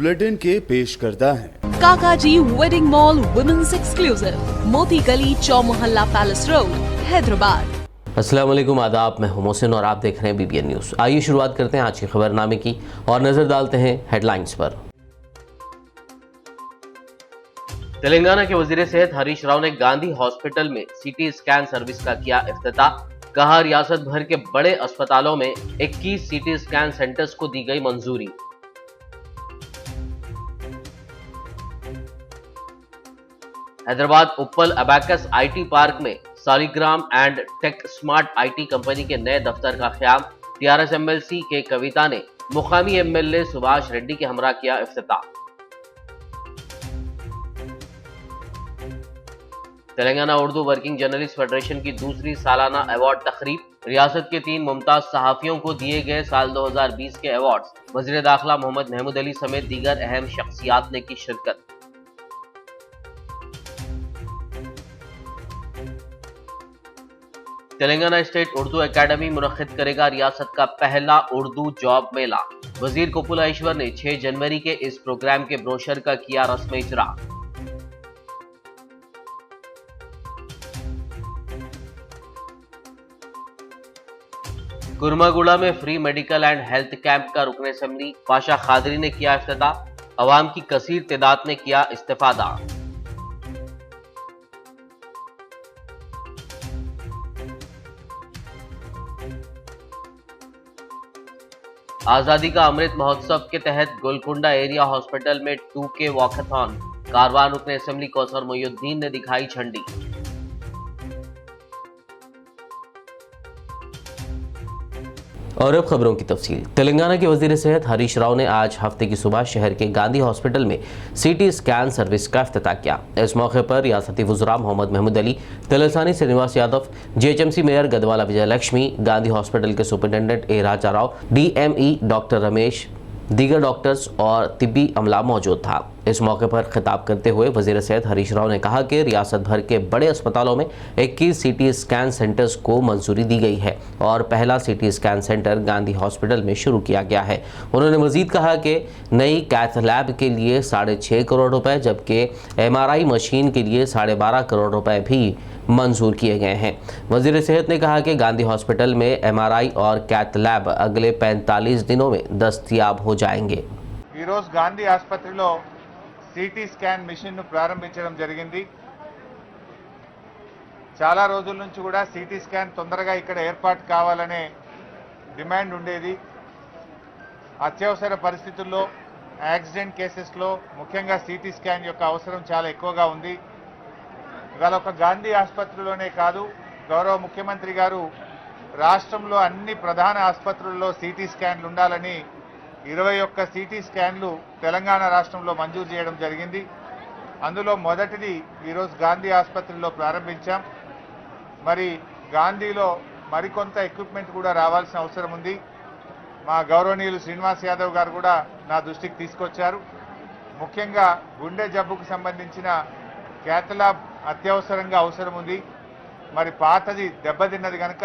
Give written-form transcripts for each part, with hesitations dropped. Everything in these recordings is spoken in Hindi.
बुलेटिन के पेश करता है काकाजी वेडिंग मॉल वुमेन्स एक्सक्लूसिव, मोती गली, चौमोहल्ला पैलेस रोड, हैदराबाद। अस्सलाम वालेकुम, आदाब। मैं हूं मोहसिन और आप देख रहे हैं BBN न्यूज़। आइए शुरुआत करते हैं आज के खबरनामे की और नजर डालते हैं हेडलाइंस पर। तेलंगाना के वजीर सेहत हरीश राव ने गांधी हॉस्पिटल में CT स्कैन सर्विस का किया इफ्तिताह। कहा, रियासत भर के बड़े अस्पतालों में 21 CT स्कैन सेंटर्स को दी गई मंजूरी। Hyderabad Uppal Abacus IT park में सॉलिग्राम and tech smart IT company के नए दफ्तर का क़याम। TRS MLC के कविता ने मुकामी MLA सुभाष रेड्डी के हमरा किया इफ्तिताह। Telangana Urdu working journalist federation की दूसरी सालाना अवार्ड तकरीब। रियासत के 3 मुमताज सहाफियों को दिए गए साल 2020 के अवार्ड्स। वज़ीर दाखिला मोहम्मद महमूद अली समेत दीगर अहम शख्सियात ने की शिरकत। तेलंगाना स्टेट उर्दू एकेडमी मुनक्किद करेगा रियासत का पहला उर्दू जॉब मेला। वजीर कोपुला ईश्वर ने 6 जनवरी के इस प्रोग्राम के ब्रोशर का किया रस्म इजरा। कुर्मागुड़ा में free medical and health camp का रुकन असेंबली पाशा खादरी ने किया इफ्तिताह। अवाम की कसीर तादाद ने किया इस्तेफादा। आजादी का अमृत महोत्सव के तहत गोलकुंडा एरिया हॉस्पिटल में 2K वॉकथॉन। कारवान रुकन असेंबली कौसर मोइनुद्दीन ने दिखाई झंडी। और अब खबरों की तफसील। तेलंगाना के वजीर सेहत हरीश राव ने आज हफ्ते की सुबह शहर के गांधी हॉस्पिटल में CT स्कैन सर्विस का इफ्तिताह किया। इस मौके पर रियासती वज़रा मोहम्मद महमूद अली, तलसानी श्रीनिवास यादव, GHMC मेयर गदवाला विजय लक्ष्मी, गांधी हॉस्पिटल के superintendent A Raja Rao, DME doctor Ramesh, दीगर डॉक्टर्स और तिब्बी अमला मौजूद था। इस मौके पर खिताब करते हुए वजीर सेहत हरीश राव ने कहा कि रियासत भर के बड़े अस्पतालों में 21 CT स्कैन सेंटर्स को मंजूरी दी गई है और पहला CT scan centre Gandhi hospital में शुरू किया गया है। उन्होंने मजीद कहा कि नई कैथ लैब के लिए 6.5 करोड़ रुपए जबकि MRI मशीन के लिए 12.5 करोड़ रुपए भी मंजूर किए गए हैं। वजीर सेहत ने कहा कि गांधी हॉस्पिटल में MRI और कैथ लैब अगले 45 दिनों में दस्तयाब हो जाएंगे। गांधी आस्पत्रिलो CT స్కాన్ మిషన్ ను ప్రారంభించడం జరిగింది। చాలా రోజుల నుంచి కూడా CT స్కాన్ తొందరగా ఇక్కడ ఏర్పాటు కావాలనే డిమాండ్ ఉండేది। అత్యవసర పరిస్థితుల్లో యాక్సిడెంట్ కేసెస్లో ముఖ్యంగా CT స్కాన్ యొక్క అవసరం చాలా ఎక్కువగా ఉంది। ఇవాళ ఒక గాంధీ ఆసుపత్రిలోనే కాదు, గౌరవ ముఖ్యమంత్రి గారు రాష్ట్రంలో అన్ని ప్రధాన ఆసుపత్రుల్లో CT స్కాన్లు ఉండాలని 21 CT స్కాన్లు తెలంగాణ రాష్ట్రంలో మంజూరు చేయడం జరిగింది। అందులో మొదటిది ఈరోజు గాంధీ ఆసుపత్రిలో ప్రారంభించాం। మరి గాంధీలో మరికొంత ఎక్విప్మెంట్ కూడా రావాల్సిన అవసరం ఉంది। మా గౌరవనీయులు శ్రీనివాస్ యాదవ్ గారు కూడా నా దృష్టికి తీసుకొచ్చారు। ముఖ్యంగా గుండె జబ్బుకు సంబంధించిన క్యాథ్ ల్యాబ్ అత్యవసరంగా అవసరం ఉంది। మరి పాతది దెబ్బతిన్నది కనుక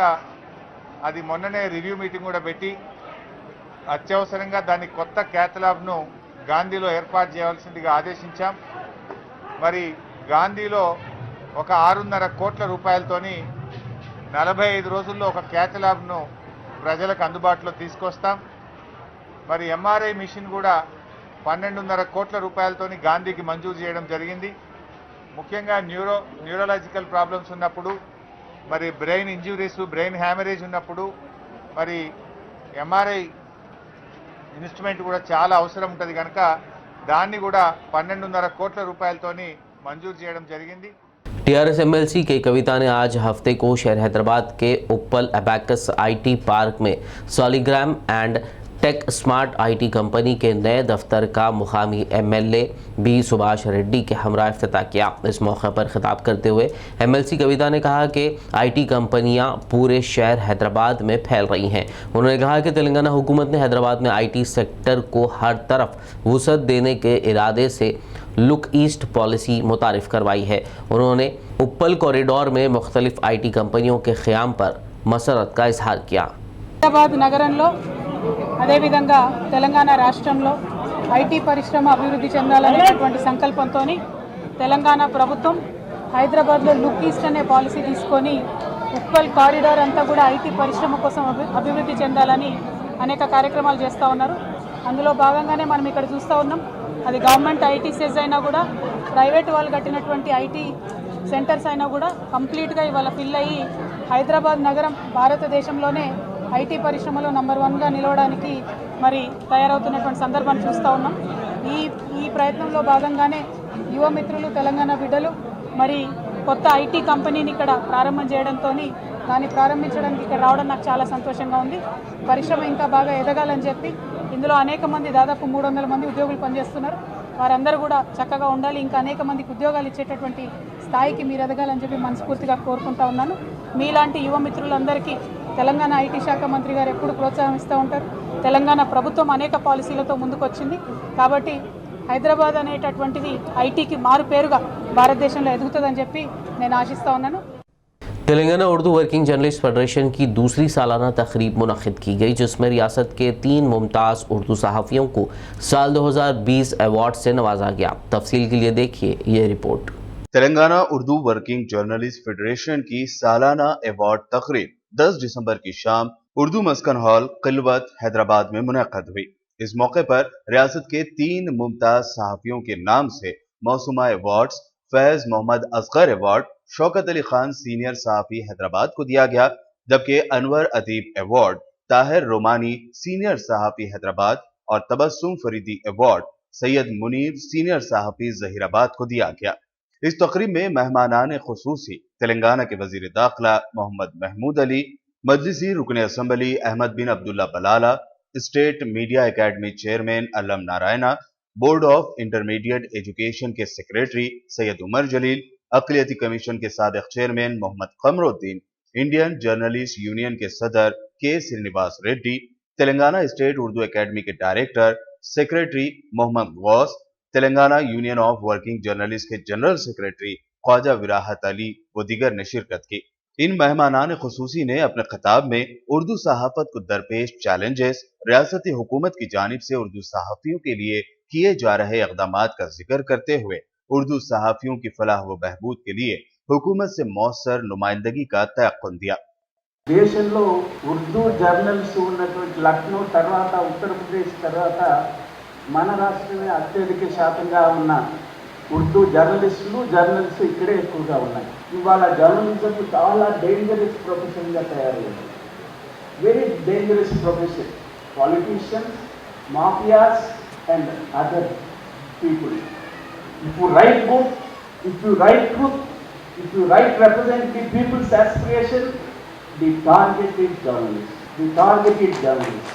అది మొన్ననే రివ్యూ మీటింగ్ కూడా పెట్టి అత్యవసరంగా దాని కొత్త క్యాథ్ ల్యాబ్ను గాంధీలో ఏర్పాటు చేయాల్సిందిగా ఆదేశించాం। మరి గాంధీలో ఒక 6.5 కోట్ల రూపాయలతోని 45 రోజుల్లో ఒక క్యాథ్ ల్యాబ్ను ప్రజలకు అందుబాటులో తీసుకొస్తాం। మరి MRI మిషన్ కూడా 12.5 కోట్ల రూపాయలతోని గాంధీకి మంజూరు చేయడం జరిగింది। ముఖ్యంగా న్యూరలాజికల్ ప్రాబ్లమ్స్ ఉన్నప్పుడు, మరి బ్రెయిన్ ఇంజ్యూరీస్, బ్రెయిన్ హ్యామరేజ్ ఉన్నప్పుడు మరి MRI ఇన్స్ట్రుమెంట్ కూడా చాలా అవసరం ఉంటుంది కనుక దాన్ని కూడా 12.5 కోట్ల రూపాయలతోని మంజూరు చేయడం జరిగింది। TRS MLC के कविता ने आज हफ्ते को शहर हैदराबाद के उप्पल अबैकस IT पार्क में सॉलिग्राम and tech smart IT company के नए दफ्तर का मुकामी MLA B सुभाष रेड्डी के हमरा इफ्तिताह किया। इस मौके पर खिताब करते हुए MLC कविता ने कहा कि IT कंपनियां पूरे शहर हैदराबाद में फैल रही हैं। उन्होंने कहा कि तेलंगाना हुकूमत ने हैदराबाद में IT सेक्टर को हर तरफ वुसअत देने के इरादे से लुक ईस्ट पॉलिसी मुतारिफ करवाई है। उन्होंने उप्पल कॉरिडोर में मुख्तलिफ IT कंपनियों के क़याम पर मसरत का इजहार किया। హైదరాబాద్ నగరంలో అదేవిధంగా తెలంగాణ రాష్ట్రంలో ఐటీ పరిశ్రమ అభివృద్ధి చెందాలనేటువంటి సంకల్పంతో తెలంగాణ ప్రభుత్వం హైదరాబాద్లో లుక్ ఈస్ట్ అనే పాలసీ తీసుకొని ఉప్పల్ కారిడార్ అంతా కూడా ఐటీ పరిశ్రమ కోసం అభివృద్ధి చెందాలని అనేక కార్యక్రమాలు చేస్తూ ఉన్నారు. అందులో భాగంగానే మనం ఇక్కడ చూస్తూ ఉన్నాం. అది గవర్నమెంట్ ఐటీ సెజ్ అయినా కూడా ప్రైవేట్ వాళ్ళు కట్టినటువంటి ఐటీ సెంటర్స్ అయినా కూడా కంప్లీట్గా ఇవాళ ఫిల్ అయ్యి హైదరాబాద్ నగరం భారతదేశంలోనే ఐటీ పరిశ్రమలో నంబర్ 1గా నిలవడానికి మరి తయారవుతున్నటువంటి సందర్భాన్ని చూస్తూ ఉన్నాం. ఈ ప్రయత్నంలో భాగంగానే యువ మిత్రులు తెలంగాణ బిడ్డలు మరి కొత్త ఐటీ కంపెనీని ఇక్కడ ప్రారంభం చేయడంతో దాన్ని ప్రారంభించడానికి ఇక్కడ రావడం నాకు చాలా సంతోషంగా ఉంది. పరిశ్రమ ఇంకా బాగా ఎదగాలని చెప్పి ఇందులో అనేక మంది దాదాపు 300 మంది ఉద్యోగులు పనిచేస్తున్నారు. వారందరూ కూడా చక్కగా ఉండాలి, ఇంకా అనేక మందికి ఉద్యోగాలు ఇచ్చేటటువంటి స్థాయికి మీరు ఎదగాలని చెప్పి మనస్ఫూర్తిగా కోరుకుంటా ఉన్నాను. మీలాంటి యువ మిత్రులందరికీ తెలంగాణ ఐటీ శాఖ మంత్రి గారు ఎప్పుడు ప్రోత్సాహిస్తూ ఉంటారు. తెలంగాణ ప్రభుత్వం అనేక పాలసీలతో ముందుకొచ్చింది కాబట్టి హైదరాబాద్ అనేటటువంటిది ఐటీకి మారు పేరుగా భారతదేశంలో ఎదుగుతుందని చెప్పి నేను ఆశిస్తూ ఉన్నాను. Telangana Urdu working journalist federation की दूसरी सालाना तकरीब मुनक़िद की गई, जिसमें रियासत के 3 मुमताज़ उर्दू सहाफ़ियों को साल 2020 अवार्ड से नवाजा गया। तफसील के लिए देखिए ये report. Telangana Urdu working journalist federation की सालाना अवार्ड तकरीब 10 दिसंबर की शाम उर्दू मस्कन हॉल किलवत हैदराबाद में मुनक़िद हुई। इस मौके पर रियासत के 3 मुमताज सहाफ़ियों के नाम से मौसूमा awards Faiz Mohammad Asgar award Shaukat Ali Khan senior सहाफ़ी हैदराबाद को दिया गया, जबकि अनवर अदीब अवार्ड ताहिर रोमानी सीनियर सहाफ़ी हैदराबाद और तबस्सुम फरीदी अवार्ड सैयद मुनीर सीनियर सहाफ़ी जहीराबाद को दिया गया। इस तकरीब में मेहमानान खुसूसी तेलंगाना के वजीर दाखिला मोहम्मद महमूद अली, मजलिसी रुकन assembly Ahmed bin Abdullah Balala, state media academy chairman Alam Narayana, board of intermediate education के सेक्रेटरी सैयद उमर जलील, अक़लियती कमीशन के साबिक़ chairman Mohammad Kamaruddin, Indian journalist union के सदर K Srinivas Reddy, Telangana state Urdu academy के director secretary Mohammad Ghouse, Telangana union of working journalist के जनरल सेक्रेटरी ख्वाजा विराहत अली व दीगर ने शिरकत की। इन मेहमानान खुसूसी ने अपने खिताब में उर्दू सहाफत को दरपेश चैलेंजेस, रियासती हुकूमत की जानिब से उर्दू सहाफ़ियों के लिए किए जा रहे इक़दामात का जिक्र करते हुए उर्दू सहाफ़ियों की फलाह व बहबूद के लिए हुकूमत से मौसर नुमाइंदगी का तयक़्क़ुन दिया। దేశంలో ఉర్దూ జర్నల్స్ ఉన్నటువంటి లక్నో తర్వాత ఉత్తరప్రదేశ్ తర్వాత మన రాష్ట్రమే అత్యధిక శాతంగా ఉన్న ఉర్దూ జర్నల్స్ ఇక్కడే ఎక్కువగా ఉన్నాయి. ఇవాళ జర్నలిజం చాలా డేంజరస్ ప్రొఫెషన్గా తయారైంది. Very dangerous profession. Politicians, mafias and other people. If you write book, if you write truth, if you write represent the people's aspiration, the target is journalists. The target is journalists.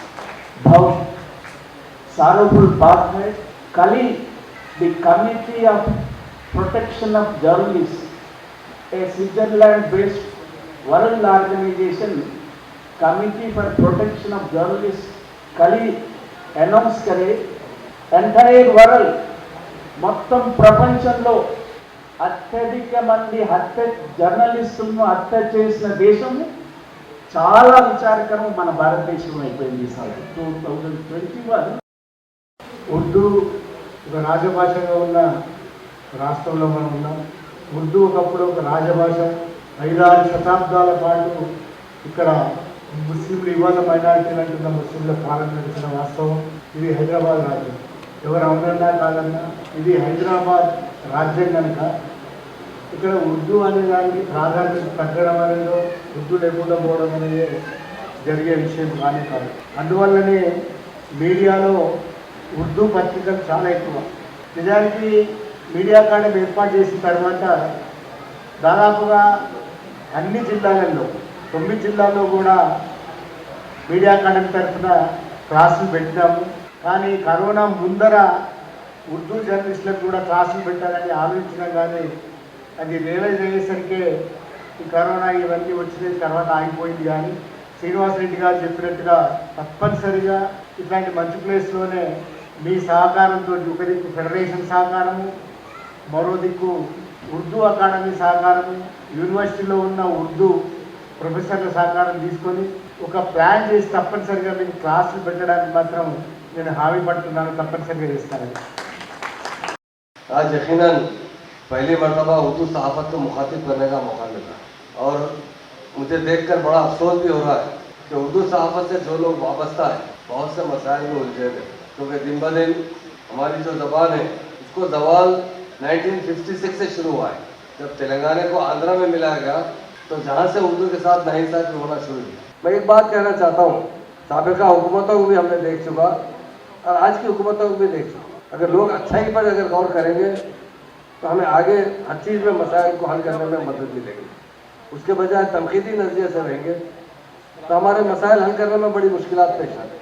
बहुत sorrowful बात है. कल the Committee of Protection of Journalists, a Switzerland-based world organization, Committee for Protection of Journalists, कल announce करे entire world మొత్తం ప్రపంచంలో అత్యధిక మంది జర్నలిస్టులను హత్య చేసిన దేశము చాలా విచారకరం మన భారతదేశం అయిపోయింది. 2021 ఉర్దూ ఒక రాజభాషగా ఉన్న రాష్ట్రంలో మనం ఉన్నాం. ఉర్దూ ఒకప్పుడు ఒక రాజభాష. 5-6 శతాబ్దాల పాటు ఇక్కడ ముస్లింలు, ఇవాళ మైనారిటీలు అంటున్న ముస్లింల పాలన నడిచిన వాస్తవం. ఇది హైదరాబాద్ రాజ్యం. ఎవరు అవునన్నా కాదన్నా ఇది హైదరాబాద్ రాజ్యం కనుక ఇక్కడ ఉర్దూ అనే దానికి ప్రాధాన్యత తగ్గడం అనేదో, ఉర్దూ లేకుండా పోవడం అనేది జరిగే విషయం కానే కాదు. అందువల్లనే మీడియాలో ఉర్దూ పత్రికలు చాలా ఎక్కువ. నిజానికి మీడియా కాండం ఏర్పాటు చేసిన తర్వాత దాదాపుగా అన్ని జిల్లాలలో 9 జిల్లాల్లో కూడా మీడియా కాండం తరఫున క్లాసులు పెట్టినాము. కానీ కరోనా ముందర ఉర్దూ జర్నలిస్టులకు కూడా క్లాసులు పెట్టాలని ఆలోచించినా కానీ అది రియలైజ్ అయ్యేసరికి ఈ కరోనా ఇవన్నీ వచ్చిన తర్వాత ఆగిపోయింది. కానీ శ్రీనివాసరెడ్డి గారు చెప్పినట్టుగా తప్పనిసరిగా ఇట్లాంటి మంచి ప్లేస్లోనే మీ సహకారంతో ఒక దిక్కు ఫెడరేషన్ సహకారము, మరో దిక్కు ఉర్దూ అకాడమీ సహకారము, యూనివర్సిటీలో ఉన్న ఉర్దూ ప్రొఫెసర్ల సహకారం తీసుకొని ఒక ప్లాన్ చేసి తప్పనిసరిగా మీకు క్లాసులు పెట్టడానికి మాత్రం నేను హామీ పడుతున్నాను, తప్పనిసరిగా చేస్తానని. आज यकीनन पहली मरतबा उर्दू सहाफ़त को मुखातिब करने का मौका मिला और मुझे देखकर बड़ा अफसोस भी हो रहा है कि उर्दू सहाफ़त से जो लोग वाबस्ता है बहुत से मसाइल में उलझे थे, क्योंकि दिन ब दिन हमारी जो ज़बान है उसको ज़वाल 1956 से शुरू हुआ है। जब तेलंगाना को आंध्रा में मिलाया गया तो जहाँ से उर्दू के साथ नाइंसाफ़ी होना शुरू हुई। मैं एक बात कहना चाहता हूँ, साबिक़ा हुकूमतों को भी हमने देख चुका और आज की हुकूमतों को भी देख चुका। अगर लोग अच्छाई पर अगर गौर करेंगे तो हमें आगे हर चीज़ में मसाइल को हल करने में मदद मिलेगी। उसके बजाय तनकीदी नज़रिए से रहेंगे तो हमारे मसाइल हल करने में बड़ी मुश्किलात पेश आती।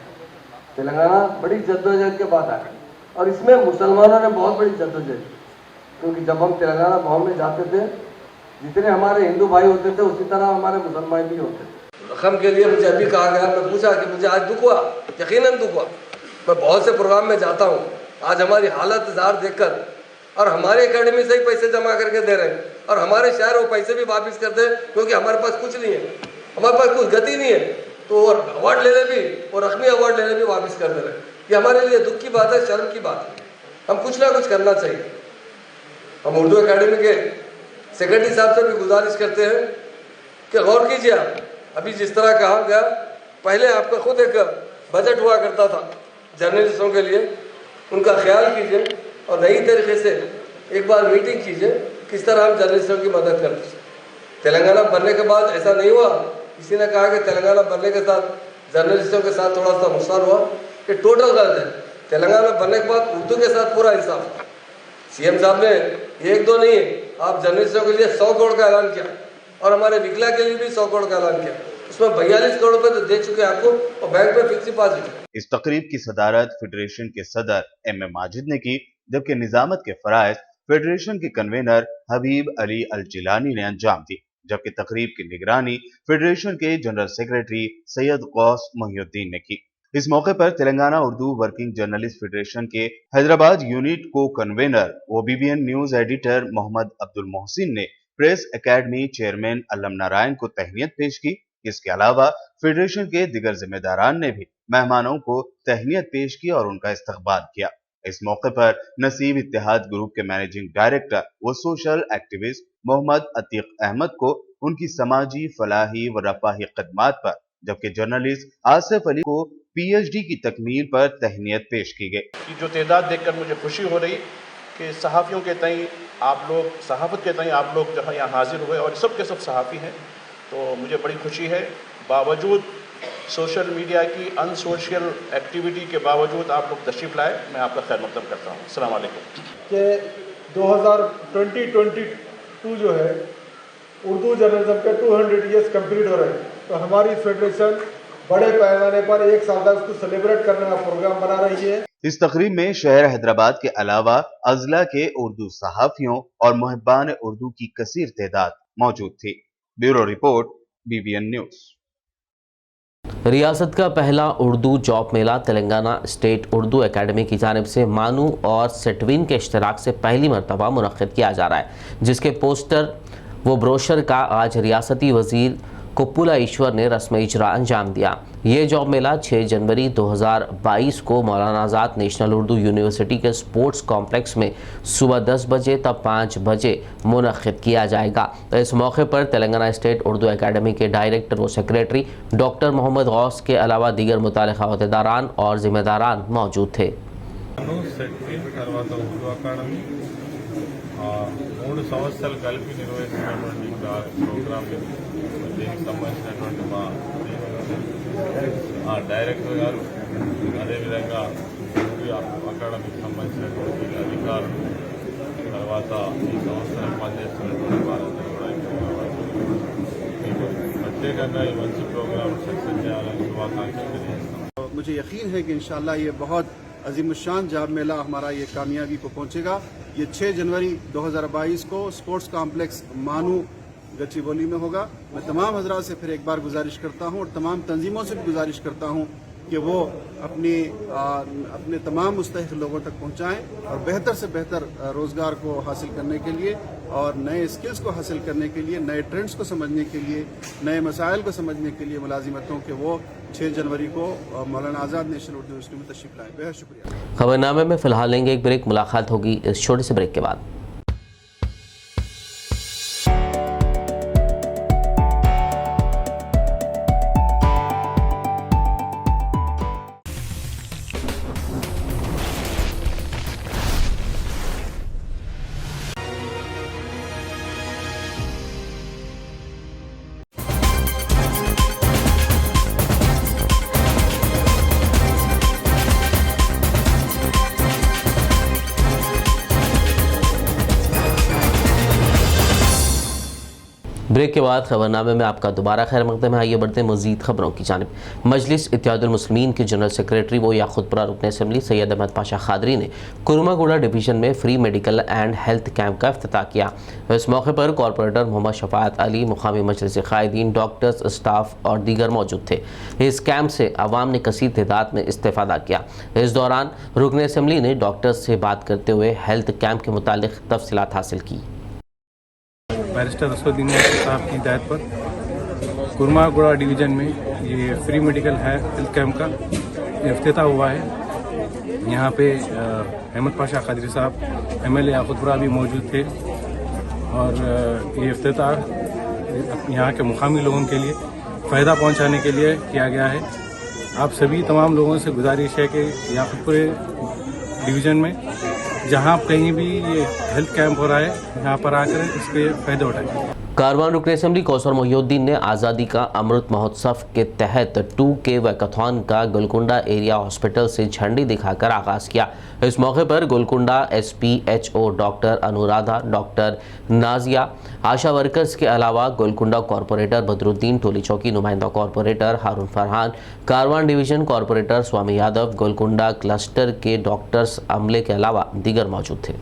तेलंगाना बड़ी जद्दोजहद के बाद आया और इसमें मुसलमानों ने बहुत बड़ी जद्दोजहद की, क्योंकि जब हम तेलंगाना भवन में जाते थे जितने हमारे हिंदू भाई होते थे उसी तरह हमारे मुसलमान भी होते थे। रकम के लिए मुझे अभी कहा गया, मैं पूछा कि मुझे आज दुख हुआ, यकीनन दुख हुआ। मैं बहुत से प्रोग्राम में जाता हूँ, आज हमारी हालत ज़ार देखकर और हमारे एकेडमी से ही पैसे जमा करके दे रहे हैं और हमारे शहर वो पैसे भी वापस करते हैं, क्योंकि हमारे पास कुछ नहीं है, हमारे पास कुछ गति नहीं है, तो अवार्ड लेने भी और रकमी अवार्ड लेने भी वापस कर दे रहे हैं। ये हमारे लिए दुख की बात है, शर्म की बात है। हम कुछ ना कुछ करना चाहिए। हम उर्दू एकेडमी के सेक्रेटरी साहब से भी गुजारिश करते हैं कि गौर कीजिए आप, अभी जिस तरह कहा गया, पहले आपका खुद एक बजट हुआ करता था जर्नलिस्टों के लिए, उनका ख्याल कीजिए और नई तरीके से एक बार मीटिंग कीजिए किस तरह हम जर्नलिस्टों की मदद करते हैं। तेलंगाना बनने के बाद ऐसा नहीं हुआ, किसी ने कहा कि तेलंगाना बनने के साथ जर्नलिस्टों के साथ थोड़ा सा नुकसान हुआ, ये टोटल गलत है। तेलंगाना बनने के बाद उर्दू के साथ पूरा इंसाफ हुआ। सीएम साहब ने एक दो नहीं, आप जर्नलिस्टों के लिए 100 करोड़ का ऐलान किया और हमारे विकला के लिए भी 100 करोड़ का ऐलान किया। उसमें 42 करोड़ रुपए तो दे चुके हैं आपको और बैंक में फिक्स डिपॉजिट है। इस तकरीब की सदारत फेडरेशन के सदर एम माजिद ने की, जबकि निजामत के फराइज फेडरेशन के कन्वेनर हबीब अली अल जिलानी ने अंजाम दी, जबकि तकरीब की निगरानी फेडरेशन के जनरल सेक्रेटरी सैयद गौस मोहिउद्दीन ने की। इस मौके पर Telangana Urdu working journalist federation के हैदराबाद यूनिट को convener OBBN news editor Mohammed Abdul Mohsin ने press academy chairman Allam Narayana को तहनीत पेश की। इसके अलावा फेडरेशन के दिगर जिम्मेदारान ने भी मेहमानों को तहनीत पेश की और उनका इस्तकबाल किया। इस मौके पर नसीब इत्तेहाद ग्रुप के मैनेजिंग डायरेक्टर व सोशल एक्टिविस्ट मोहम्मद अतीक अहमद को उनकी समाजी फलाही व रफाही खदमात पर, जबकि जर्नलिस्ट आसिफ अली को PhD की तकमील पर तहनीत पेश की गई। जो तादाद देखकर मुझे खुशी हो रही कि सहाफ़ियों के तई आप लोग, सहाफ़त के तई आप लोग जहाँ यहाँ हाजिर हुए और सब के सब सहाफ़ी हैं, तो मुझे बड़ी खुशी है। बावजूद सोशल मीडिया की अनसोशल एक्टिविटी के बावजूद आप लोग तशरीफ़ लाए, मैं आपका खैर मकदम करता हूँ। अस्सलाम वालेकुम। कि 2022 जो है उर्दू जर्नलिज्म के 200 ईयर्स कंप्लीट हो रहे हैं, तो हमारी फेडरेशन बड़े पैमाने पर एक साल तक उसको सेलिब्रेट करने का प्रोग्राम बना रही है। इस तकरीब में शहर हैदराबाद के अलावा अजला के उर्दू सहाफ़ियों और मुहिब्बान उर्दू की कसीर तादाद मौजूद थी। Bureau report BBN news. रियासत का पहला उर्दू जॉब मेला तेलंगाना स्टेट उर्दू एकेडमी की जानिब से मानू और सेटविन के इश्तराक से पहली मरतबा मुनक़्क़िद किया जा रहा है, जिसके पोस्टर व ब्रोशर का आज रियासती वज़ीर कुप्पुला ईश्वर ने रस्म इजरा अंजाम दिया। ये जॉब मेला 6 जनवरी 2022 को मौलाना आज़ाद नेशनल उर्दू यूनिवर्सिटी के स्पोर्ट्स कॉम्प्लेक्स में सुबह 10 बजे तब 5 बजे मुनक़्क़िद किया जाएगा। तो इस मौके पर तेलंगाना स्टेट उर्दू एकेडमी के डायरेक्टर व सेक्रेटरी डॉक्टर मोहम्मद गौस के अलावा दीगर मुताल्लिक़ा अहदेदारान और ज़िम्मेदारान मौजूद थे। 3 సంవత్సరాలు కలిపి నిర్వహిస్తున్నటువంటి ప్రోగ్రామ్ దీనికి సంబంధించినటువంటి మా డైరెక్టర్ గారు, అదేవిధంగా అకాడమీకి సంబంధించినటువంటి అధికారులు, తర్వాత ఈ సంవత్సరం పనిచేస్తున్నటువంటి వారందరూ కూడా ప్రత్యేకంగా ఈ మంచి ప్రోగ్రామ్ సక్సెస్ చేయాలని శుభాకాంక్షలు తెలియజేస్తాం। मुझे यकीन है कि इंशाअल्लाह ये बहुत अजीमुशान जॉब मेला हमारा ये कामयाबी को पहुंचेगा। ये 6 जनवरी 2022 को स्पोर्ट्स कॉम्प्लेक्स मानू गच्चीबौली में होगा। मैं तमाम हजरात से फिर एक बार गुजारिश करता हूं और तमाम तंजीमों से भी गुजारिश करता हूं कि वो अपने तमाम मुस्तहिक लोगों तक पहुंचाएं और बेहतर से बेहतर रोज़गार को हासिल करने के लिए और नए स्किल्स को हासिल करने के लिए, नए ट्रेंड्स को समझने के लिए, नए मसाइल को समझने के लिए मुलाजिमतों के वो 6 जनवरी को मौलाना आज़ाद नेशनल उर्दू यूनिवर्सिटी में तशरीफ लाएं। बेहद शुक्रिया। खबरनामे में फिलहाल लेंगे एक ब्रेक। मुलाकात होगी इस छोटे से ब्रेक के बाद। ब्रेक के बाद खबरनामे में आपका दोबारा खैर मकदम है। आइए बढ़ते हैं मज़ीद खबरों की जानिब। मजलिस इत्तेहादुल मुस्लिमीन के जनरल सेक्रेटरी व याखुतपुरा रुकन असम्बली सैयद अहमद पाशा खादरी ने कुरमागुड़ा डिवीज़न में free medical and health camp का इफ्तिताह किया। इस मौके पर कॉरपोरेटर मोहम्मद शफाअत अली, मुकामी मजलिस कायदीन, डॉक्टर्स, स्टाफ और दीगर मौजूद थे। इस कैंप से आवाम ने कसीर तादाद में इस्तेफादा किया। इस दौरान रुकन असम्बली ने डॉक्टर्स से बात करते हुए हेल्थ कैंप के मुतालिक तफसीलात हासिल की। बैरिस्टर असदुद्दीन साहब की हिदायत पर कुरमागुड़ा डिवीज़न में ये फ्री मेडिकल हेल्थ कैंप का इफ्तिताह हुआ है। यहाँ पे अहमद पाशा खादरी साहब MLA याखुतपुरा भी मौजूद थे और ये इफ्तिताह यहाँ के मुकामी लोगों के लिए फ़ायदा पहुँचाने के लिए किया गया है। आप सभी तमाम लोगों से गुजारिश है कि याखुतपुर डिवीज़न में जहाँ कहीं भी ये हेल्थ कैंप हो रहा है, यहाँ पर आकर इसके फ़ायदे उठाएं। कारवान रुकन असम्बली कौसर मोहिउद्दीन ने आज़ादी का अमृत महोत्सव के तहत 2K वैकाथॉन का गोलकुंडा एरिया हॉस्पिटल से झंडी दिखाकर आगाज़ किया। इस मौके पर Golconda SPHO doctor Anuradha, doctor Nazia, ASHA workers के अलावा गोलकुंडा कॉरपोरेटर बदरुद्दीन, टोली चौकी नुमाइंदा corporator Haroon Farhan, Karwan division corporator Swami Yadav, Golconda cluster के डॉक्टर्स अमले के अलावा दीगर मौजूद थे।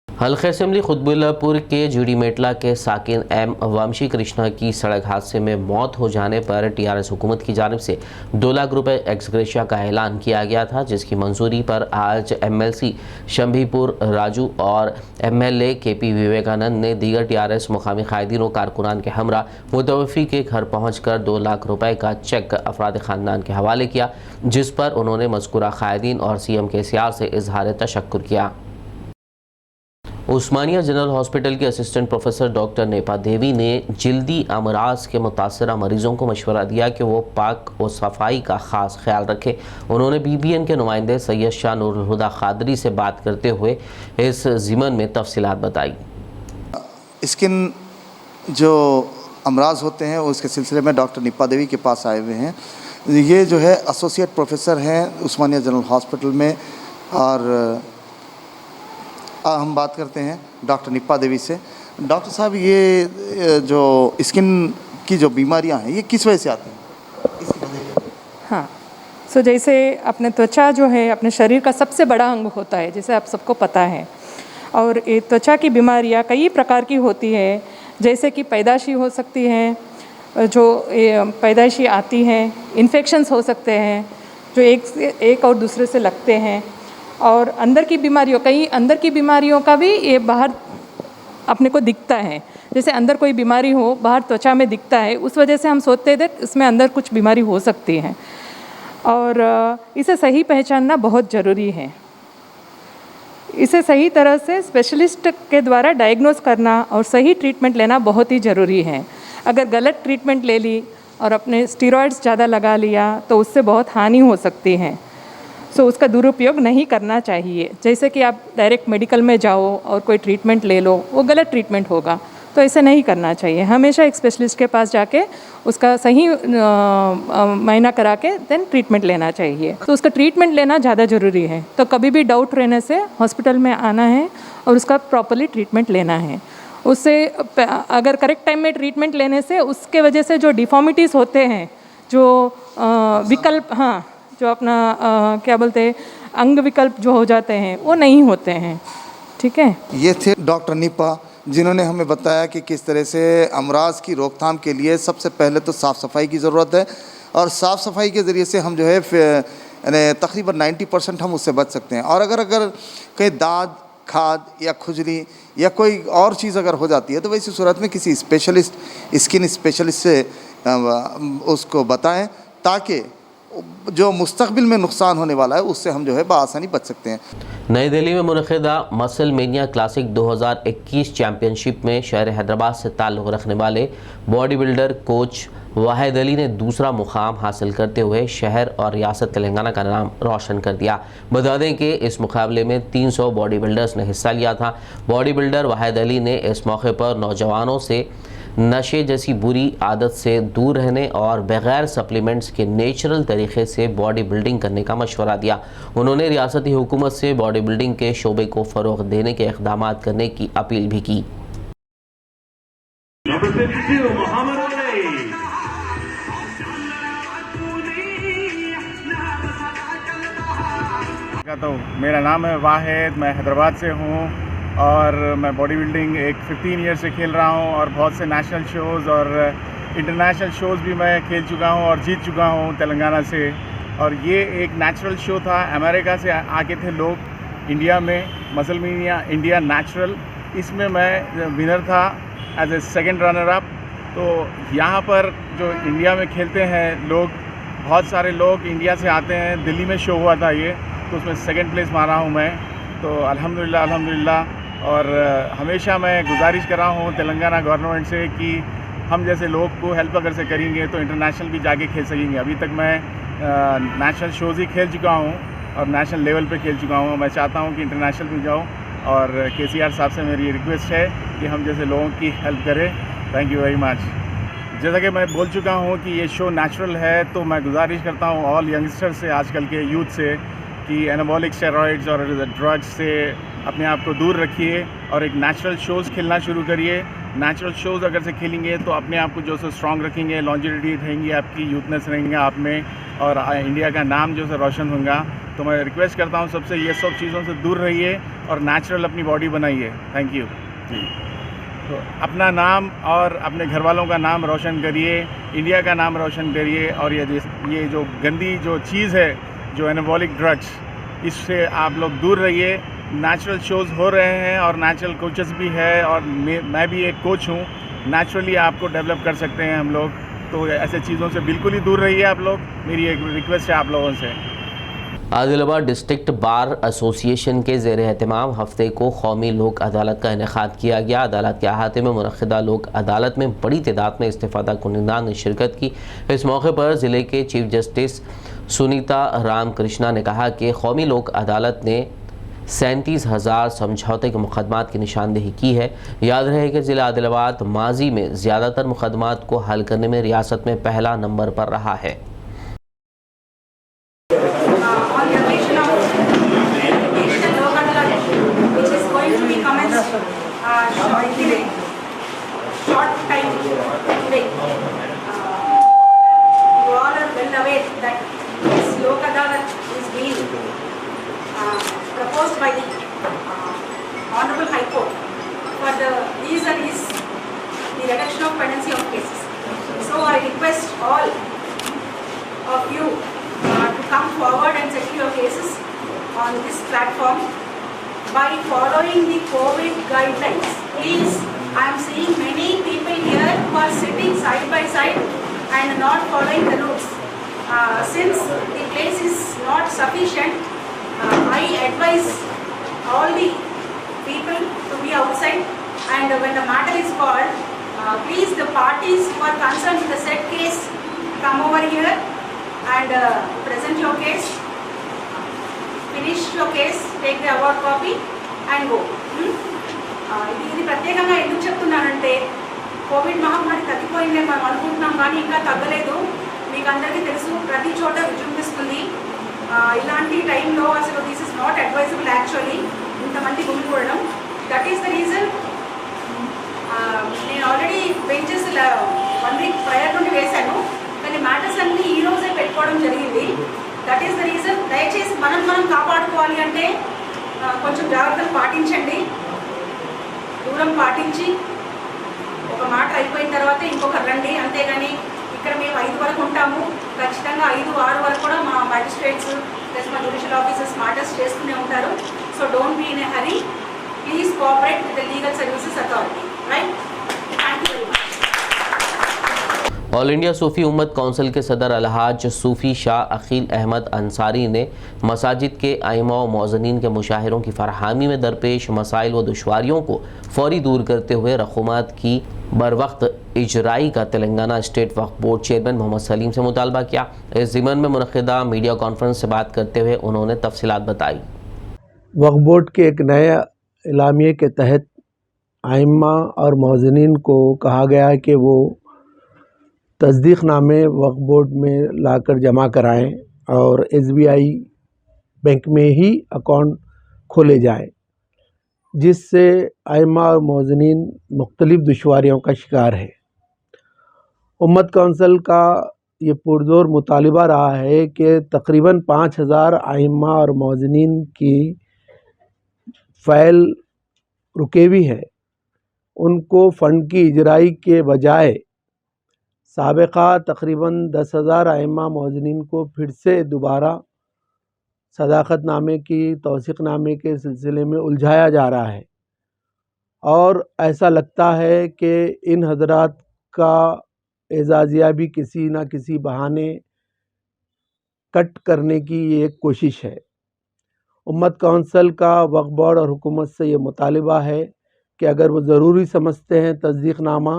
हल्के असम्बली खुतबुल्लापुर के जुड़ी मेटला के साकिन M वंशी कृष्णा की सड़क हादसे में मौत हो जाने पर TRS हुकूमत की जानिब से 2 लाख रुपए एक्सग्रेशिया का ऐलान किया गया था, जिसकी मंजूरी पर आज MLC शंभीपुर राजू और MLA KP विवेकानंद ने दीगर TRS मुकामी कायदीनों कारकुनान के हमरा मुतवफ़ी के घर पहुँच कर 2 लाख रुपए का चेक अफराद ख़ानदान के हवाले किया, जिस पर उन्होंने मज़कूरा कायदीन और CM KCR से इजहार तशक्कुर किया। उस्मानिया जनरल हॉस्पिटल के असिस्टेंट प्रोफेसर डॉक्टर नेपा देवी ने जल्दी अमराज के मुतासरा मरीजों को मशवरा दिया कि वो पाक व सफाई का ख़ास ख्याल रखें। उन्होंने BBN के नुमाइंदे सैयद शाह नूरुल हुदा खादरी से बात करते हुए इस ज़िमन में तफसीलात बताई। स्किन जो अमराज होते हैं उसके सिलसिले में डॉक्टर नेपा देवी के पास आए हुए हैं। ये जो है एसोसिएट प्रोफेसर हैं उस्मानिया जनरल हॉस्पिटल में, और हम बात करते हैं डॉक्टर निप्पा देवी से। डॉक्टर साहब, ये जो स्किन की जो बीमारियां हैं ये किस वजह से आती हैं? हाँ, सो जैसे अपने त्वचा जो है अपने शरीर का सबसे बड़ा अंग होता है, जैसे आप सबको पता है, और ये त्वचा की बीमारियां कई प्रकार की होती है, जैसे कि पैदाशी हो सकती हैं, जो पैदाशी आती हैं, इन्फेक्शंस हो सकते हैं जो एक और दूसरे से लगते हैं, और अंदर की बीमारियों, कई अंदर की बीमारियों का भी ये बाहर अपने को दिखता है। जैसे अंदर कोई बीमारी हो बाहर त्वचा में दिखता है, उस वजह से हम सोचते थे इसमें अंदर कुछ बीमारी हो सकती है, और इसे सही पहचानना बहुत ज़रूरी है। इसे सही तरह से स्पेशलिस्ट के द्वारा डायग्नोस करना और सही ट्रीटमेंट लेना बहुत ही ज़रूरी है। अगर गलत ट्रीटमेंट ले ली और अपने स्टेरॉइड्स ज़्यादा लगा लिया तो उससे बहुत हानि हो सकती है। सो उसका दुरुपयोग नहीं करना चाहिए। जैसे कि आप डायरेक्ट मेडिकल में जाओ और कोई ट्रीटमेंट ले लो, वो गलत ट्रीटमेंट होगा, तो ऐसे नहीं करना चाहिए। हमेशा एक स्पेशलिस्ट के पास जाके उसका सही मायना करा के देन ट्रीटमेंट लेना चाहिए। तो उसका ट्रीटमेंट लेना ज़्यादा ज़रूरी है। तो कभी भी डाउट रहने से हॉस्पिटल में आना है और उसका प्रॉपरली ट्रीटमेंट लेना है। उससे अगर करेक्ट टाइम में ट्रीटमेंट लेने से उसके वजह से जो डिफॉर्मिटीज़ होते हैं, जो विकल्प, हाँ, जो अपना क्या बोलते हैं अंग विकल्प जो हो जाते हैं, वो नहीं होते हैं। ठीक है, ये थे डॉक्टर निपा, जिन्होंने हमें बताया कि किस तरह से अमराज की रोकथाम के लिए सबसे पहले तो साफ़ सफाई की ज़रूरत है, और साफ़ सफाई के ज़रिए से हम जो है तकरीबन 90% हम उससे बच सकते हैं। और अगर कहीं दाद, खाद या खुजली या कोई और चीज़ अगर हो जाती है तो वैसी सूरत में किसी स्पेशलिस्ट, स्किन स्पेशलिस्ट से उसको बताएं, ताकि जो मुस्तकबिल में नुकसान होने वाला है उससे हम जो है बआसानी बच सकते हैं। नई दिल्ली में मुनक़िदा मसल मेनिया क्लासिक 2021 चैम्पियनशिप में शहर हैदराबाद से ताल्लुक़ रखने वाले body builder coach Wahid Ali ने दूसरा मुकाम हासिल करते हुए शहर और रियासत तेलंगाना का नाम रोशन कर दिया। बता दें कि इस मुकाबले में 300 बॉडी बिल्डर्स ने हिस्सा लिया था। बॉडी बिल्डर वाहिद अली ने इस मौके पर नौजवानों से नशे जैसी बुरी आदत से दूर रहने और बग़ैर सप्लीमेंट्स के नेचुरल तरीक़े से बॉडी बिल्डिंग करने का मशवरा दिया। उन्होंने रियासती हुकूमत से बॉडी बिल्डिंग के शोबे को फ़रोग़ देने के इक़दाम करने की अपील भी की। तो मेरा नाम है वाहिद, मैं हैदराबाद से हूँ और मैं बॉडी बिल्डिंग एक 15 ईयर से खेल रहा हूँ और बहुत से नेशनल शोज़ और इंटरनेशनल शोज़ भी मैं खेल चुका हूँ और जीत चुका हूँ तेलंगाना से। और ये एक नेचुरल शो था, अमेरिका से आके थे लोग इंडिया में, मसल मेनिया इंडिया नेचुरल, इसमें मैं विनर था as a second runner up. तो यहाँ पर जो इंडिया में खेलते हैं लोग, बहुत सारे लोग इंडिया से आते हैं। दिल्ली में शो हुआ था ये, तो उसमें सेकंड प्लेस मारा हूँ मैं, तो अल्हम्दुलिल्लाह। और हमेशा मैं गुजारिश कर रहा हूँ तेलंगाना गवर्नमेंट से कि हम जैसे लोग को हेल्प अगर से करेंगे तो इंटरनेशनल भी जाके खेल सकेंगे। अभी तक मैं नेशनल शोज़ ही खेल चुका हूँ और नेशनल लेवल पे खेल चुका हूँ। मैं चाहता हूँ कि इंटरनेशनल भी जाऊँ और KCR साहब से मेरी रिक्वेस्ट है कि हम जैसे लोगों की हेल्प करें। Thank you very much. जैसा कि मैं बोल चुका हूँ कि ये शो नेचुरल है, तो मैं गुजारिश करता हूँ ऑल यंगस्टर से, आजकल के यूथ से, कि एनाबॉलिक स्टेरॉइड्स और ड्रग्स से अपने आप को दूर रखिए और एक नेचुरल शोज़ खेलना शुरू करिए। नेचुरल शोज़ अगर से खेलेंगे तो अपने आप को जो सो स्ट्रॉन्ग रखेंगे, लॉन्जेविटी रहेंगी आपकी, यूथनेस रहेंगे आप में और इंडिया का नाम जो है रोशन होगा। तो मैं रिक्वेस्ट करता हूँ सबसे, ये सब चीज़ों से दूर रहिए और नेचुरल अपनी बॉडी बनाइए। थैंक यू जी। तो अपना नाम और अपने घर वालों का नाम रोशन करिए, इंडिया का नाम रोशन करिए। और ये जो गंदी जो चीज़ है, जो एनाबॉलिक ड्रग्स, इससे आप लोग दूर रहिए। नेचुरल शोज़ हो रहे हैं और नेचुरल कोचेस भी है और मैं भी एक कोच हूँ। नेचुरली आपको डेवलप कर सकते हैं हम लोग, तो ऐसे चीज़ों से बिल्कुल ही दूर रहिए आप लोग। मेरी एक रिक्वेस्ट है आप लोगों से। आदिलाबाद डिस्ट्रिक्ट बार एसोसिएशन के ज़ेर एहतमाम हफ्ते को कौमी लोक अदालत का इनेकाद किया गया। अदालत के अहाते में मुनक़िदा लोक अदालत में बड़ी तादाद में इस्तिफ़ादा कुनिंदान ने शिरकत की। इस मौके पर ज़िले के चीफ जस्टिस सुनीता रामकृष्णा ने कहा कि कौमी लोक अदालत ने 37,000 समझौते के मुकदमात की निशानदेही की है। याद रहे कि ज़िला आदिलाबाद माजी में ज़्यादातर मुकदमात को हल करने में रियासत में पहला नंबर पर रहा है। Proposed by the Honorable High Court for the reason is the reduction of pendency of cases. So I request all of you to come forward and settle your cases on this platform by following the COVID guidelines. Please, I am seeing many people here who are sitting side by side and not following the rules. Since the place is not sufficient, I advise all the people to be outside, and when the matter is called, please the parties who are concerned with the said case come over here and present your case, finish your case, take the award copy and go. ఇది ప్రత్యేకంగా ఎందుకు చెప్తున్నానంటే, కోవిడ్ మహమ్మారి తగ్గిపోయిందని మనం అనుకుంటున్నాం కానీ ఇంకా తగ్గలేదు. మీకు అందరికీ తెలుసు, ప్రతి చోట విజృంభిస్తుంది. ఇలాంటి టైంలో అసలు this is not advisable actually, ఇంతమంది గుమికూడడం. దట్ ఈస్ ద రీజన్ నేను ఆల్రెడీ బెంచెస్ 1 వీక్ ప్రయర్ నుండి వేశాను, కానీ మ్యాటర్స్ అన్నీ ఈ రోజే పెట్టుకోవడం జరిగింది. That is the reason. దయచేసి మనం కాపాడుకోవాలి అంటే కొంచెం జాగ్రత్తలు పాటించండి, దూరం పాటించి ఒక మాట అయిపోయిన తర్వాత ఇంకొకరు రండి. అంతేగాని ఇక్కడ మేము 5 వరకు ఉంటాము. ఖచ్చితంగా 5-6 వరకు కూడా మా మ్యాజిస్ట్రేట్స్ ప్లస్ మా జ్యుడిషియల్ ఆఫీసర్స్ మాటర్స్ చేస్తూనే ఉంటారు. So don't be in a hurry. Please cooperate with the legal services authority. Right? Thank you very much. All India Sufi उम्मत कौंसिल के सदर अलहाज सूफ़ी शाह अकील अहमद अंसारी ने मसाजिद के आइमा व मौज़नीन के मुशाहिरों की फरहमी में दरपेश मसाइल व दुश्वारियों को फौरी दूर करते हुए रक़ूमात की बरवक्त इजराई का तेलंगाना स्टेट वक्फ बोर्ड चेयरमैन मोहम्मद सलीम से मुतालबा किया। इस ज़िमन में मुनक़िदा मीडिया कॉन्फ्रेंस से बात करते हुए उन्होंने तफसीलात बताई। वक्फ बोर्ड के एक नए इलामिये के तहत आइम्मा और मौज़नीन को कहा गया है कि वो तस्दीक़नामे वक्फ बोर्ड में लाकर जमा कराएं और SBI बैंक में ही अकाउंट खोले जाएं, जिससे आइम्मा और मौज़नीन मुख्तलिफ़ दुश्वारियों का शिकार है। उम्मत कौंसिल का ये पुरज़ोर मुतालिबा रहा है कि तकरीबन 5000 आइम्मा और मौज़नीन की फ़ाइल रुके हुई है, उनको फ़ंड की इजराई के बजाय साबिक़ा तकरीबन 10,000 आइम्मा मौज़नीन को फिर से दोबारा सदाक़तनामे की तौसीक़नामे के सिलसिले में उलझाया जा रहा है और ऐसा लगता है कि इन हज़रात का एजाज़िया भी किसी न किसी बहाने कट करने की ये एक कोशिश है। उम्मत कौंसिल का वक्फ बोर्ड और हुकूमत से ये मुतालिबा है कि अगर वो ज़रूरी समझते हैं तस्दीक़नामा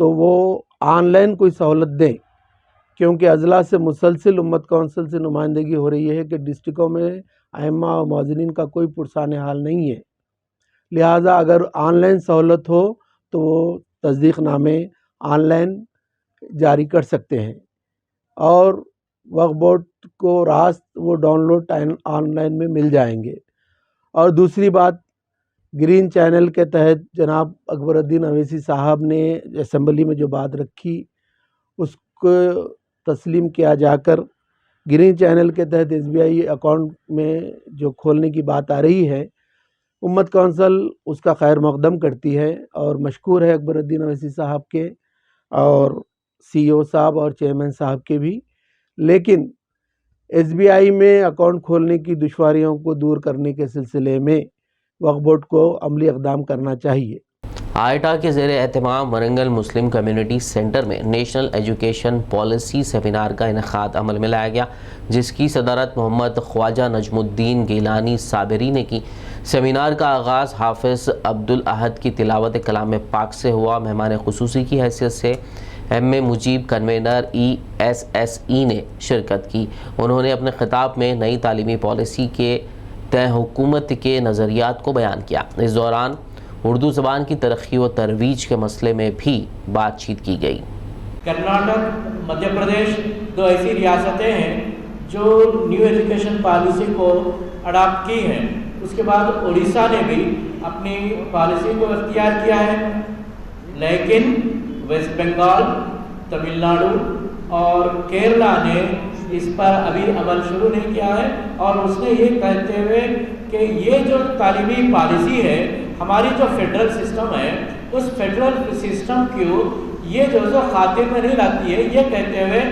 तो वो ऑनलाइन कोई सहूलत दें, क्योंकि अजला से मुसलसिल उम्मत कौंसिल से नुमाइंदगी हो रही है कि डिस्ट्रिक्टों में आइम्मा और मौज़नीन का कोई पुरसान हाल नहीं है। लिहाजा अगर ऑनलाइन सहूलत हो तो वो तस्दीक़नामे ऑनलाइन जारी कर सकते हैं और वक्फ बोर्ड को रास्त वो डाउनलोड ऑनलाइन में मिल जाएंगे। और दूसरी बात, ग्रीन चैनल के तहत जनाब अकबरुद्दीन अवैसी साहब ने असम्बली में जो बात रखी उसको तस्लीम किया जाकर ग्रीन चैनल के तहत SBI अकाउंट में जो खोलने की बात आ रही है, उम्मत कौंसिल उसका खैर मकदम करती है और मशकूर है अकबरुद्दीन अवैसी साहब के और CEO साहब और चेयरमैन साहब के भी। लेकिन SBI में अकाउंट खोलने की दुश्वारियों को दूर करने के सिलसिले में वक्फ बोर्ड को अमली इक़दाम करना चाहिए। आयटा के ज़ेर एहतमाम वरंगल मुस्लिम कम्युनिटी सेंटर में नेशनल एजुकेशन पॉलिसी सेमिनार का इनेकाद अमल में लाया गया, जिसकी सदारत मोहम्मद ख्वाजा नजमुद्दीन गिलानी साबिरी ने की। सेमिनार का आगाज़ हाफिज़ अब्दुल अहद की तिलावत कलाम पाक से हुआ। मेहमान खुसूसी की हैसियत से MA मुजीब कन्वेनर ESSE ने शिरकत की। उन्होंने अपने खिताब में नई तालीमी पॉलिसी के तय हुकूमत के नज़रियात को बयान किया। इस दौरान उर्दू ज़बान की तरक्की व तरवीज के मसले में भी बातचीत की गई। कर्नाटक, मध्य प्रदेश 2 ऐसी रियासतें हैं जो न्यू एजुकेशन पॉलिसी को अडॉप्ट की हैं। उसके बाद उड़ीसा ने भी अपनी पॉलिसी को इख्तियार किया है, लेकिन वेस्ट बंगाल, तमिलनाडु और केरला ने इस पर अभी अमल शुरू नहीं किया है। और उसने ये कहते हुए कि ये जो तालीमी पॉलिसी है, हमारी जो फेडरल सिस्टम है, उस फेडरल सिस्टम को ये जो खातिर में नहीं लाती है, ये कहते हुए।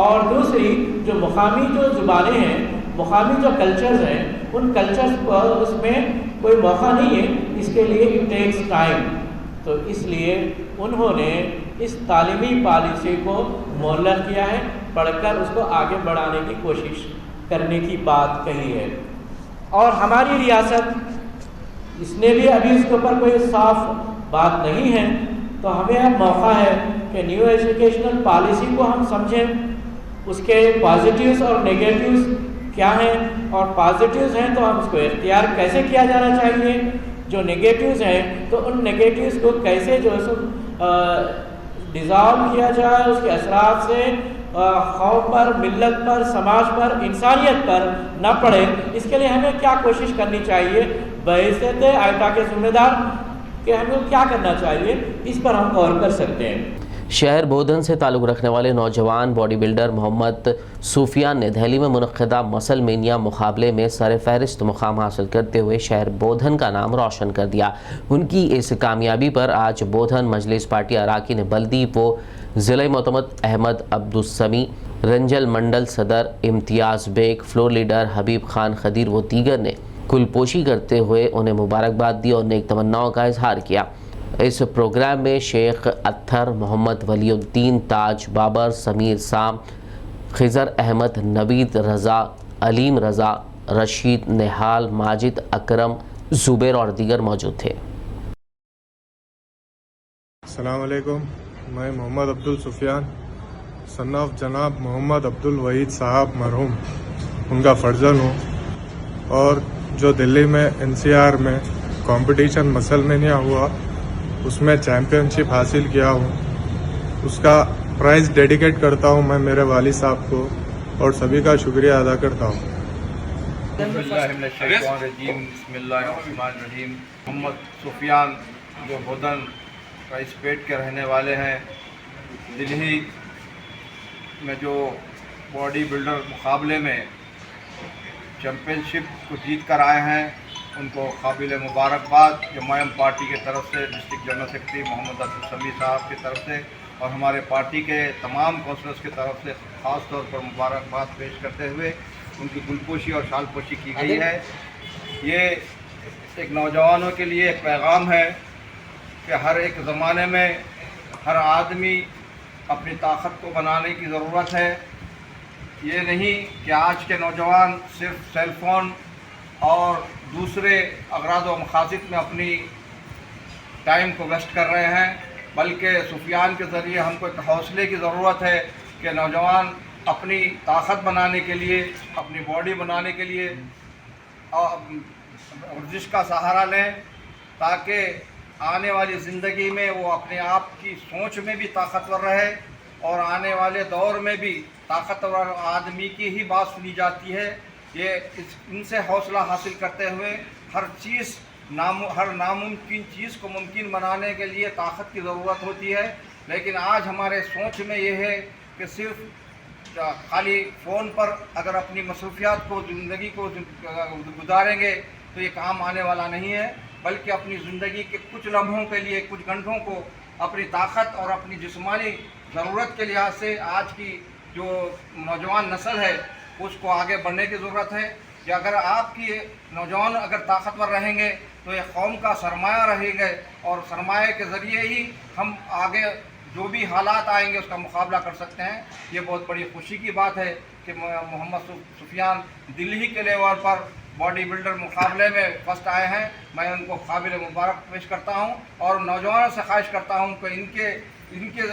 और दूसरी जो मुकामी जो ज़ुबानें हैं, मुकामी जो कल्चर्स हैं, उन कल्चर्स पर उसमें कोई मौका नहीं है, इसके लिए इट टेक्स टाइम। तो इसलिए उन्होंने इस तालीमी पॉलिसी को मुअल्लक़ किया है, पढ़कर उसको आगे बढ़ाने की कोशिश करने की बात कही है। और हमारी रियासत, इसने भी अभी उसके ऊपर कोई साफ बात नहीं है, तो हमें अब मौका है कि न्यू एजुकेशनल पॉलिसी को हम समझें, उसके पॉजिटिव्स और नेगेटिव्स क्या हैं, और पॉजिटिव्स हैं तो हम उसको इख्तियार कैसे किया जाना चाहिए, जो नेगेटिव्स हैं तो उन नेगेटिव्स को कैसे जो है डिज़ॉल्व किया जाए, उसके असरात से खौफ पर, मिल्लत पर, समाज पर, इंसानियत पर न पड़े, इसके लिए हमें क्या कोशिश करनी चाहिए बहैसियत आयता के ज़िम्मेदार कि हमें क्या करना चाहिए, इस पर हम गौर कर सकते हैं। शहर बोधन से ताल्लुक़ रखने वाले नौजवान बॉडी बिल्डर मोहम्मद सूफियान ने दिल्ली में मुनक़्क़दा मसल मेनिया मुकाबले में सर फहरिस्त मुकाम हासिल करते हुए शहर बोधन का नाम रोशन कर दिया। उनकी इस कामयाबी पर आज बोधन मजलिस पार्टी अराकीन ने बल्दी व ज़िले मोतमद अहमद अब्दुस्समी, रंजल मंडल सदर इम्तियाज़ बेग, फ्लोर लीडर हबीब खान खदीर व दीगर ने कुलपोशी करते हुए उन्हें मुबारकबाद दी और नेक तमन्नाओं का इजहार किया। इस प्रोग्राम में शेख अत्थर, मोहम्मद वलीउद्दीन, ताज बाबर, समीर साम, खिजर अहमद, नवीद रज़ा, अलीम रज़ा, रशीद निहाल, माजिद अकरम, जुबैर और दीगर मौजूद थे। अस्सलाम वालेकुम, मैं मोहम्मद अब्दुल सुफियान सन ऑफ जनाब मोहम्मद अब्दुल वहीद साहब मरहूम उनका फर्जन हूँ और जो दिल्ली में NCR में कंपटीशन मसल मेनिया हुआ उसमें चैम्पियनशिप हासिल किया हूँ। उसका प्राइज़ डेडिकेट करता हूँ मैं मेरे वालिद साहब को और सभी का शुक्रिया अदा करता हूँ। मोहम्मद सुफियान जो बोधन राइसपेट के रहने वाले हैं, दिल्ली में जो बॉडी बिल्डर मुकाबले में चैम्पियनशिप को जीत कर आए हैं, उनको काबिल मुबारकबाद जमायम पार्टी के तरफ से, district general secretary Mohammed Abdul Sahab की तरफ से और हमारे पार्टी के तमाम काउंसलर्स की तरफ से ख़ास तौर पर मुबारकबाद पेश करते हुए उनकी गुलपोशी और शालपोशी की गई है। ये एक नौजवानों के लिए एक पैगाम है कि हर एक ज़माने में हर आदमी अपनी ताकत को बनाने की ज़रूरत है। ये नहीं कि आज के नौजवान सिर्फ सेलफ़ोन और दूसरे अगराद व मकासद में अपनी टाइम को वेस्ट कर रहे हैं, बल्कि सुफियान के ज़रिए हमको एक हौसले की ज़रूरत है कि नौजवान अपनी ताकत बनाने के लिए, अपनी बॉडी बनाने के लिए वर्जिश का सहारा लें ताकि आने वाली ज़िंदगी में वो अपने आप की सोच में भी ताकतवर रहे और आने वाले दौर में भी ताकतवर आदमी की ही बात सुनी जाती है। ये इनसे हौसला हासिल करते हुए हर नामुमकिन चीज़ को मुमकिन बनाने के लिए ताकत की ज़रूरत होती है, लेकिन आज हमारे सोच में ये है कि सिर्फ खाली फ़ोन पर अगर अपनी मसरूफियात को, ज़िंदगी को गुजारेंगे तो ये काम आने वाला नहीं है, बल्कि अपनी ज़िंदगी के कुछ लम्हों के लिए, कुछ घंटों को अपनी ताकत और अपनी जिस्मानी ज़रूरत के लिहाज से आज की जो नौजवान नस्ल है उसको आगे बढ़ने की ज़रूरत है। कि अगर आपकी नौजवान अगर ताकतवर रहेंगे तो ये कौम का सरमाया रहेंगे और सरमाए के ज़रिए ही हम आगे जो भी हालात आएंगे उसका मुकाबला कर सकते हैं। ये बहुत बड़ी खुशी की बात है कि मोहम्मद सुफियान दिल्ली के लेवल पर बॉडी बिल्डर मुकाबले में फर्स्ट आए हैं। मैं उनको काबिल मुबारक पेश करता हूं और नौजवानों से ख्वाहिश करता हूं कि इनके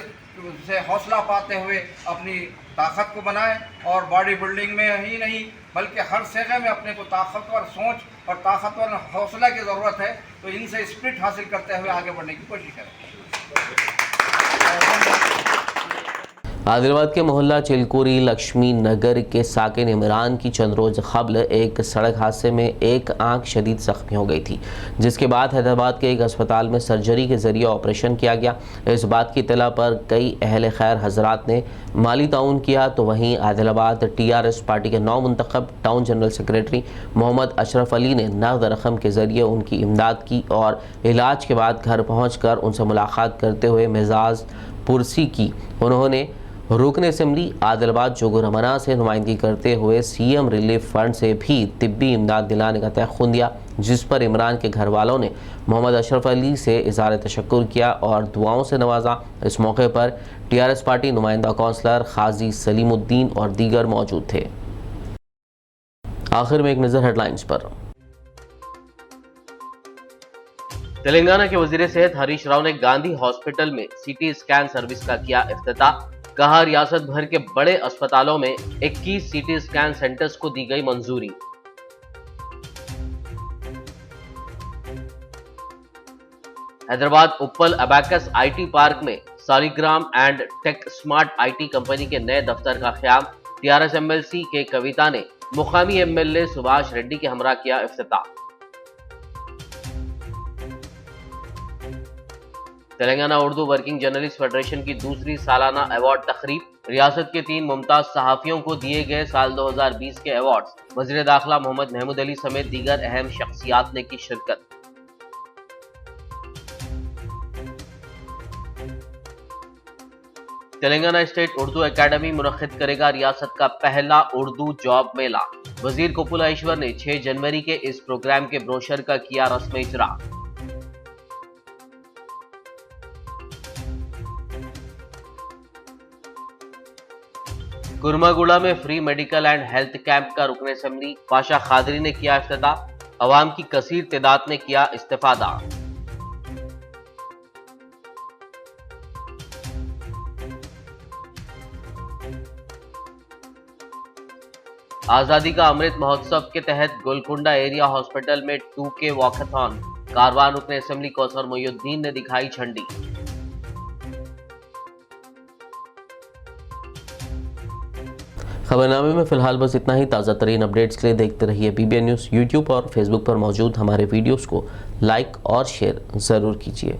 से हौसला पाते हुए अपनी ताकत को बनाएं और बॉडी बिल्डिंग में ही नहीं बल्कि हर जगह में अपने को ताकतवर सोच और ताकतवर हौसला की ज़रूरत है, तो इनसे स्पिरिट हासिल करते हुए आगे बढ़ने की कोशिश करें। आदिलाबाद के मोहल्ला चिलकुरी लक्ष्मी नगर के साकिन इमरान की चंद रोज़ क़ब्ल एक सड़क हादसे में एक आंख शदीद ज़ख्मी हो गई थी, जिसके बाद हैदराबाद के एक अस्पताल में सर्जरी के ज़रिए ऑपरेशन किया गया। इस बात की इत्तला पर कई अहले खैर हजरात ने माली ताउन किया, तो वहीं आदिलाबाद TRS पार्टी के नौ मुंतखब town general secretary Mohammad Ashraf Ali ने नगद रकम के ज़रिए उनकी इमदाद की और इलाज के बाद घर पहुँच कर उनसे मुलाकात करते हुए मिजाज पुरसी की। उन्होंने रुकन असम्बली आदिलाबाद जोगो रमना से नुमाइंदगी करते हुए CM रिलीफ फंड से भी तिब्बी इमदाद दिलाने का तयख़ुन दिया, जिस पर इमरान के घर वालों ने मोहम्मद अशरफ अली से इज़हार तशक्कुर किया और दुआओं से नवाजा। इस मौके पर TRS पार्टी नुमाइंदा कौंसलर खाजी सलीमुद्दीन और दीगर मौजूद थे। आखिर में एक नज़र हेडलाइंस पर। तेलंगाना के वजीर सेहत हरीश राव ने गांधी हॉस्पिटल में CT स्कैन सर्विस का किया इफ्तिताह। कहा, रियासत भर के बड़े अस्पतालों में 21 CT स्कैन सेंटर्स को दी गई मंजूरी। Hyderabad Uppal Abacus IT park में Saligram and tech smart IT company के नए दफ्तर का क़याम। TRS MLC के कविता ने मुकामी MLA सुभाष रेड्डी के हमरा किया इफ्तिताह। Telangana Urdu working journalist federation की दूसरी सालाना अवार्ड तकरीब, रियासत के 3 मुमताज सहाफियों को दिए गए साल 2020 के अवार्ड्स। वज़ीर दाखिला मोहम्मद महमूद अली समेत दीगर अहम शख्सियात ने की शिरकत। तेलंगाना स्टेट उर्दू एकेडमी मुनक्किद करेगा रियासत का पहला उर्दू जॉब मेला। वजीर कुपुलेश्वर ने 6 जनवरी के इस प्रोग्राम के ब्रोशर का किया रस्मी इजरा। कुर्मागुड़ा में free medical and health camp का रुकन असेंबली पाशा खादरी ने किया इफ्तिताह। अवाम की कसीर तादाद ने किया इस्तिफादा। आजादी का अमृत महोत्सव के तहत गोलकुंडा एरिया हॉस्पिटल में 2K वॉकथॉन, कारवान रुकन असेंबली कौसर मोइनुद्दीन ने दिखाई झंडी। खबरनामे में फिलहाल बस इतना ही। ताज़ा तरीन अपडेट्स के लिए देखते रहिए BBN न्यूज़। यूट्यूब और फेसबुक पर मौजूद हमारे वीडियोस को लाइक और शेयर ज़रूर कीजिए।